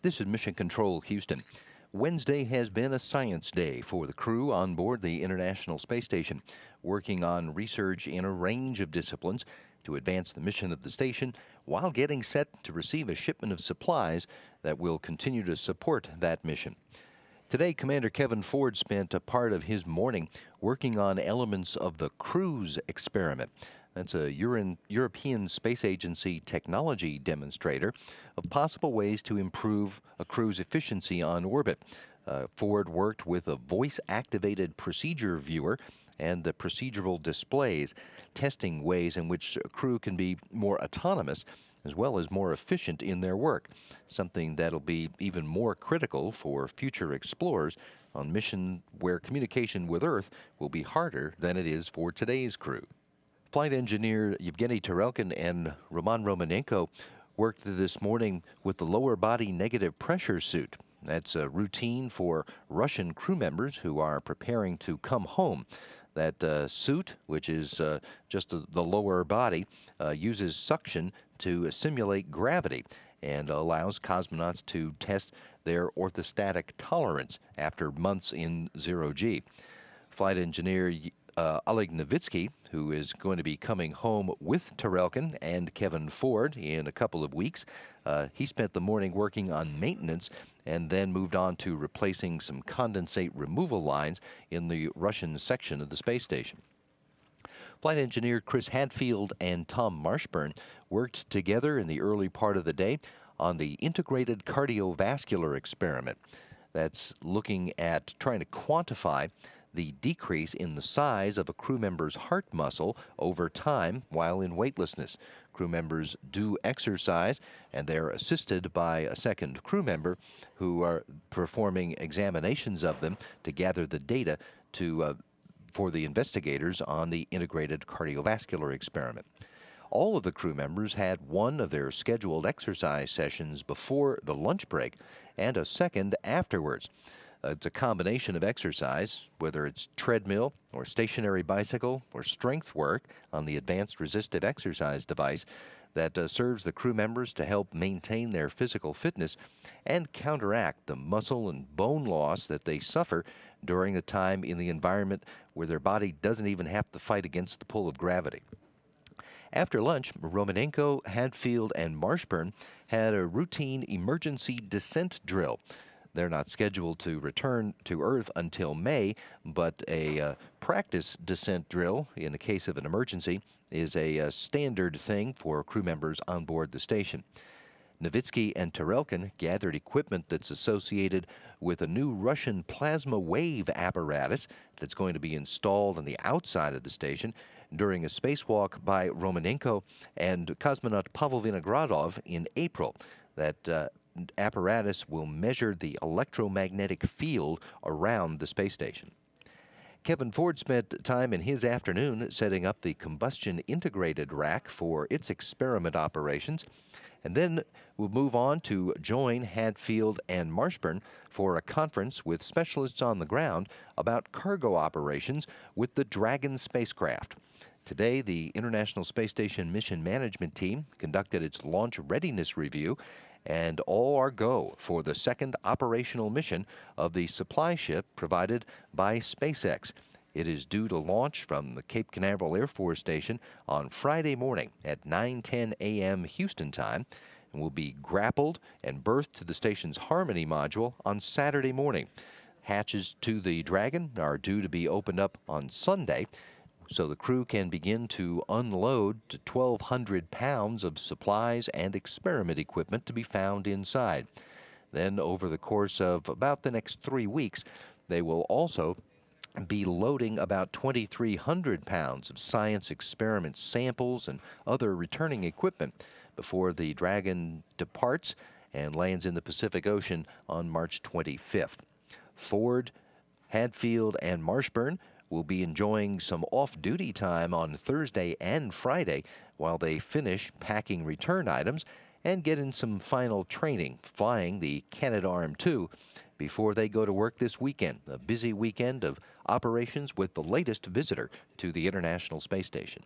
This is Mission Control Houston. Wednesday has been a science day for the crew on board the International Space Station, working on research in a range of disciplines to advance the mission of the station while getting set to receive a shipment of supplies that will continue to support that mission. Today, Commander Kevin Ford spent a part of his morning working on elements of the cruise experiment. That's a European Space Agency technology demonstrator of possible ways to improve a crew's efficiency on orbit. Ford worked with a voice-activated procedure viewer and the procedural displays, testing ways in which a crew can be more autonomous as well as more efficient in their work, something that'll be even more critical for future explorers on missions where communication with Earth will be harder than it is for today's crew. Flight engineer Yevgeny Tarelkin and Roman Romanenko worked this morning with the lower body negative pressure suit. That's a routine for Russian crew members who are preparing to come home. That suit, which is just the lower body, uses suction to simulate gravity and allows cosmonauts to test their orthostatic tolerance after months in zero-G. Flight engineer Oleg Novitsky, who is going to be coming home with Tarelkin and Kevin Ford in a couple of weeks. He spent the morning working on maintenance and then moved on to replacing some condensate removal lines in the Russian section of the space station. Flight engineer Chris Hadfield and Tom Marshburn worked together in the early part of the day on the integrated cardiovascular experiment. That's looking at trying to quantify the decrease in the size of a crew member's heart muscle over time while in weightlessness. Crew members do exercise, and they're assisted by a second crew member who are performing examinations of them to gather the data for the investigators on the integrated cardiovascular experiment. All of the crew members had one of their scheduled exercise sessions before the lunch break and a second afterwards. It's a combination of exercise, whether it's treadmill or stationary bicycle or strength work on the advanced resistive exercise device that serves the crew members to help maintain their physical fitness and counteract the muscle and bone loss that they suffer during the time in the environment where their body doesn't even have to fight against the pull of gravity. After lunch, Romanenko, Hadfield, and Marshburn had a routine emergency descent drill. They're not scheduled to return to Earth until May, but a practice descent drill in the case of an emergency is a standard thing for crew members on board the station. Novitsky and Tarelkin gathered equipment that's associated with a new Russian plasma wave apparatus that's going to be installed on the outside of the station during a spacewalk by Romanenko and cosmonaut Pavel Vinogradov in April. That apparatus will measure the electromagnetic field around the space station. Kevin Ford spent time in his afternoon setting up the combustion integrated rack for its experiment operations, and then we'll move on to join Hadfield and Marshburn for a conference with specialists on the ground about cargo operations with the Dragon spacecraft. Today, the International Space Station Mission Management Team conducted its launch readiness review, and all are go for the second operational mission of the supply ship provided by SpaceX. It is due to launch from the Cape Canaveral Air Force Station on Friday morning at 9:10 a.m. Houston time, and will be grappled and berthed to the station's Harmony module on Saturday morning. Hatches to the Dragon are due to be opened up on Sunday, so the crew can begin to unload 1,200 pounds of supplies and experiment equipment to be found inside. Then, over the course of about the next 3 weeks, they will also be loading about 2,300 pounds of science experiment samples and other returning equipment before the Dragon departs and lands in the Pacific Ocean on March 25th. Ford, Hadfield, and Marshburn will be enjoying some off-duty time on Thursday and Friday while they finish packing return items and get in some final training flying the Canadarm2 before they go to work this weekend, a busy weekend of operations with the latest visitor to the International Space Station.